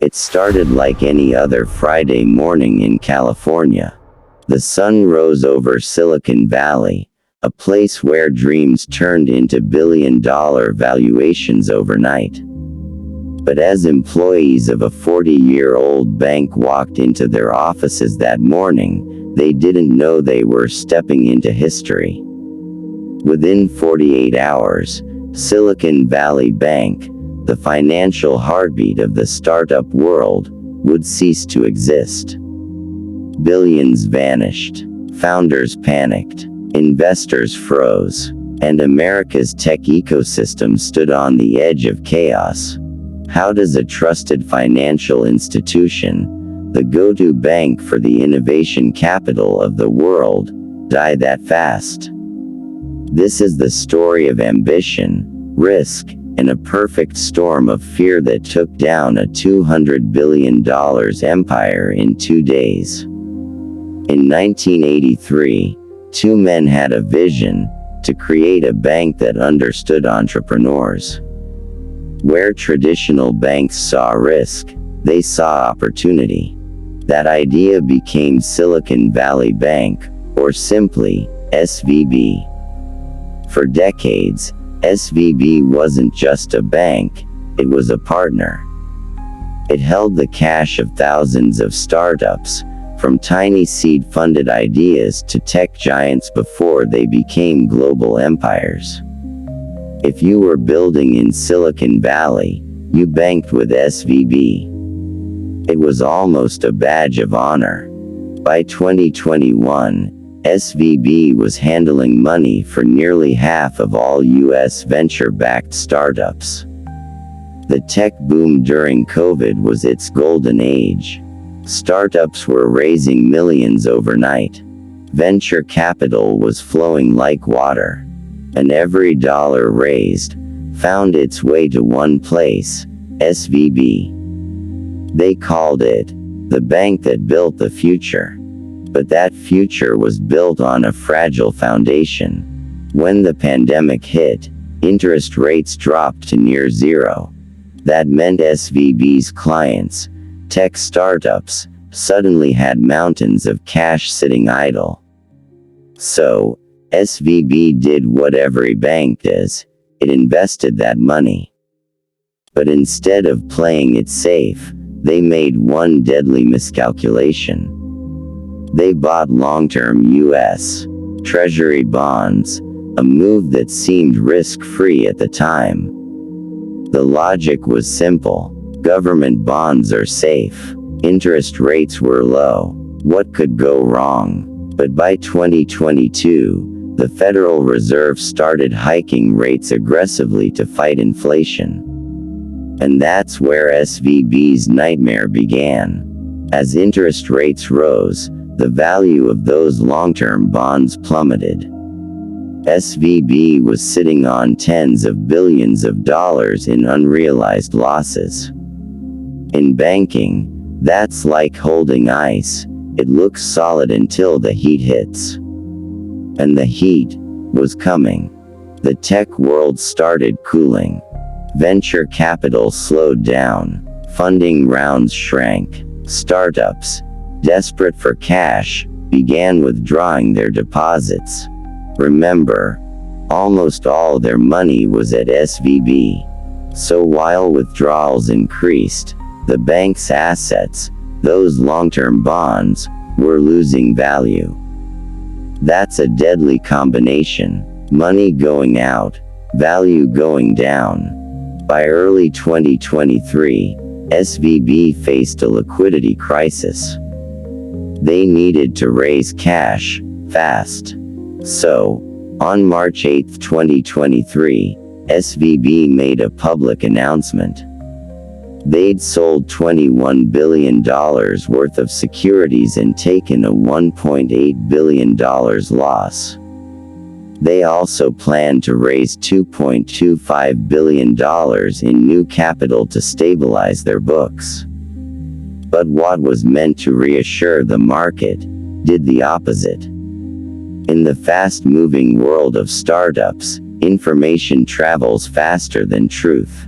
It started like any other Friday morning in California. The sun rose over Silicon Valley, a place where dreams turned into billion-dollar valuations overnight. But as employees of a 40-year-old bank walked into their offices that morning, they didn't know they were stepping into history. Within 48 hours, Silicon Valley Bank, the financial heartbeat of the startup world, would cease to exist. Billions vanished. Founders panicked. Investors froze. And America's tech ecosystem stood on the edge of chaos. How does a trusted financial institution, the go-to bank for the innovation capital of the world, die that fast? This is the story of ambition, risk, and a perfect storm of fear that took down a $200 billion empire in 2 days. In 1983, two men had a vision to create a bank that understood entrepreneurs. Where traditional banks saw risk, they saw opportunity. That idea became Silicon Valley Bank, or simply, SVB. For decades, SVB wasn't just a bank, it was a partner. It held the cash of thousands of startups, from tiny seed-funded ideas to tech giants before they became global empires. If you were building in Silicon Valley, you banked with SVB. It was almost a badge of honor. By 2021, SVB was handling money for nearly half of all U.S. venture-backed startups. The tech boom during COVID was its golden age. Startups were raising millions overnight. Venture capital was flowing like water. And every dollar raised found its way to one place, SVB. They called it the bank that built the future. But that future was built on a fragile foundation. When the pandemic hit, interest rates dropped to near zero. That meant SVB's clients, tech startups, suddenly had mountains of cash sitting idle. So, SVB did what every bank does, it invested that money. But instead of playing it safe, they made one deadly miscalculation. They bought long-term U.S. Treasury bonds, a move that seemed risk-free at the time. The logic was simple. Government bonds are safe. Interest rates were low. What could go wrong? But by 2022, the Federal Reserve started hiking rates aggressively to fight inflation. And that's where SVB's nightmare began. As interest rates rose, the value of those long-term bonds plummeted. SVB was sitting on tens of billions of dollars in unrealized losses. In banking, that's like holding ice. It looks solid until the heat hits. And the heat was coming. The tech world started cooling. Venture capital slowed down. Funding rounds shrank. Startups, desperate for cash, began withdrawing their deposits. Remember, almost all their money was at SVB. So while withdrawals increased, the bank's assets, those long-term bonds, were losing value. That's a deadly combination. Money going out, value going down. By early 2023, SVB faced a liquidity crisis. They needed to raise cash, fast. So, on March 8, 2023, SVB made a public announcement. They'd sold $21 billion worth of securities and taken a $1.8 billion loss. They also planned to raise $2.25 billion in new capital to stabilize their books. But what was meant to reassure the market did the opposite. In the fast-moving world of startups, information travels faster than truth.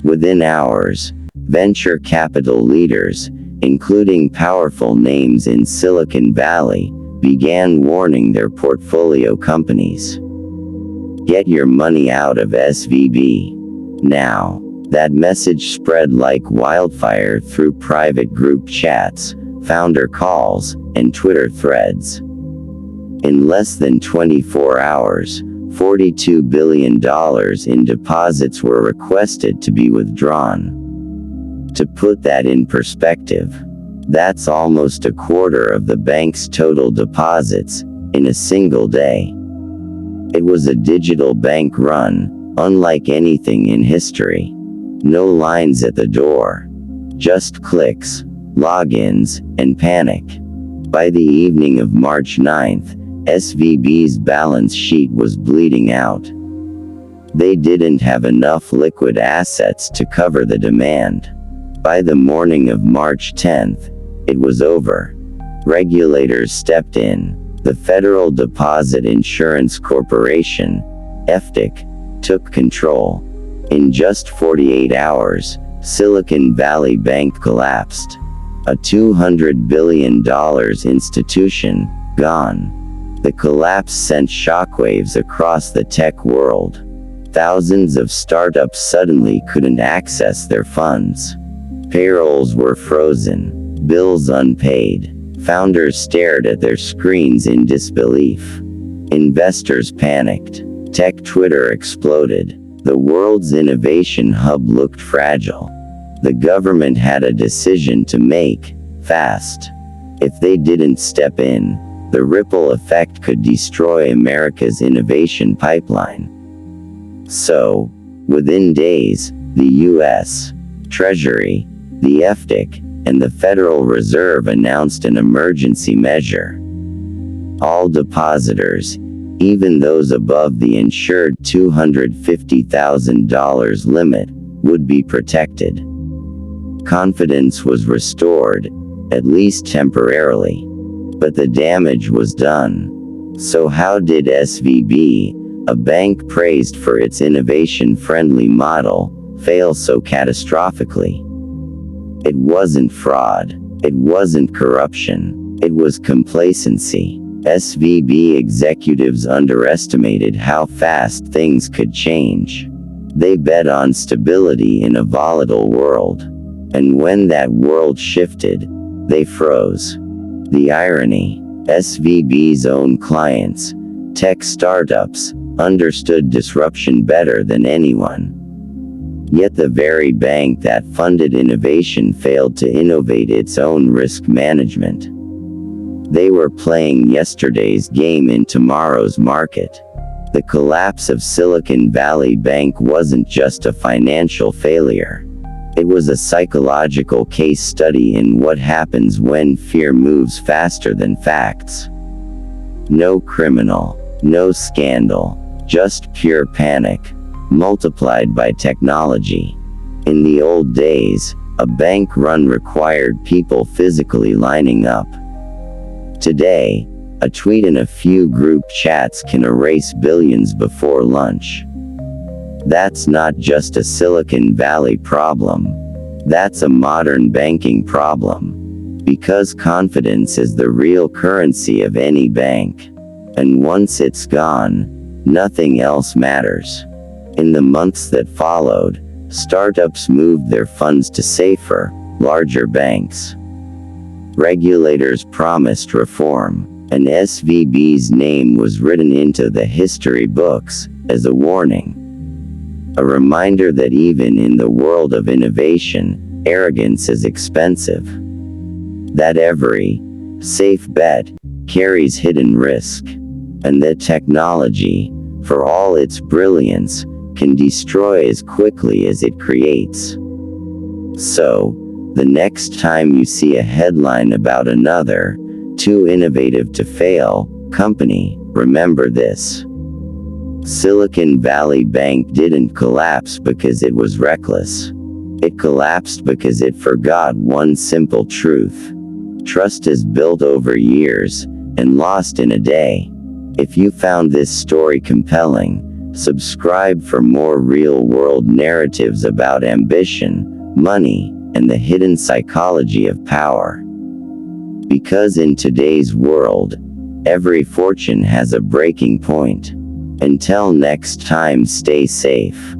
Within hours, venture capital leaders, including powerful names in Silicon Valley, began warning their portfolio companies. Get your money out of SVB now. That message spread like wildfire through private group chats, founder calls, and Twitter threads. In less than 24 hours, $42 billion in deposits were requested to be withdrawn. To put that in perspective, that's almost a quarter of the bank's total deposits in a single day. It was a digital bank run, unlike anything in history. No lines at the door. Just clicks, logins, and panic. By the evening of March 9th, SVB's balance sheet was bleeding out. They didn't have enough liquid assets to cover the demand. By the morning of March 10th, it was over. Regulators stepped in. The Federal Deposit Insurance Corporation, FDIC, took control. In just 48 hours, Silicon Valley Bank collapsed. A $200 billion institution, gone. The collapse sent shockwaves across the tech world. Thousands of startups suddenly couldn't access their funds. Payrolls were frozen, bills unpaid. Founders stared at their screens in disbelief. Investors panicked. Tech Twitter exploded. The world's innovation hub looked fragile. The government had a decision to make, fast. If they didn't step in, the ripple effect could destroy America's innovation pipeline. So, within days, the U.S. Treasury, the FDIC, and the Federal Reserve announced an emergency measure. All depositors, even those above the insured $250,000 limit, would be protected. Confidence was restored, at least temporarily. But the damage was done. So how did SVB, a bank praised for its innovation-friendly model, fail so catastrophically? It wasn't fraud. It wasn't corruption. It was complacency. SVB executives underestimated how fast things could change. They bet on stability in a volatile world. And when that world shifted, they froze. The irony: SVB's own clients, tech startups, understood disruption better than anyone. Yet the very bank that funded innovation failed to innovate its own risk management. They were playing yesterday's game in tomorrow's market. The collapse of Silicon Valley Bank wasn't just a financial failure. It was a psychological case study in what happens when fear moves faster than facts. No criminal, no scandal, just pure panic, multiplied by technology. In the old days, a bank run required people physically lining up. Today, a tweet and a few group chats can erase billions before lunch. That's not just a Silicon Valley problem. That's a modern banking problem. Because confidence is the real currency of any bank. And once it's gone, nothing else matters. In the months that followed, startups moved their funds to safer, larger banks. Regulators promised reform, and SVB's name was written into the history books as a warning. A reminder that even in the world of innovation, arrogance is expensive. That every safe bet carries hidden risk. And that technology, for all its brilliance, can destroy as quickly as it creates. So, the next time you see a headline about another, too innovative to fail, company, remember this. Silicon Valley Bank didn't collapse because it was reckless. It collapsed because it forgot one simple truth. Trust is built over years, and lost in a day. If you found this story compelling, subscribe for more real-world narratives about ambition, money, and the hidden psychology of power. Because in today's world, every fortune has a breaking point. Until next time, stay safe.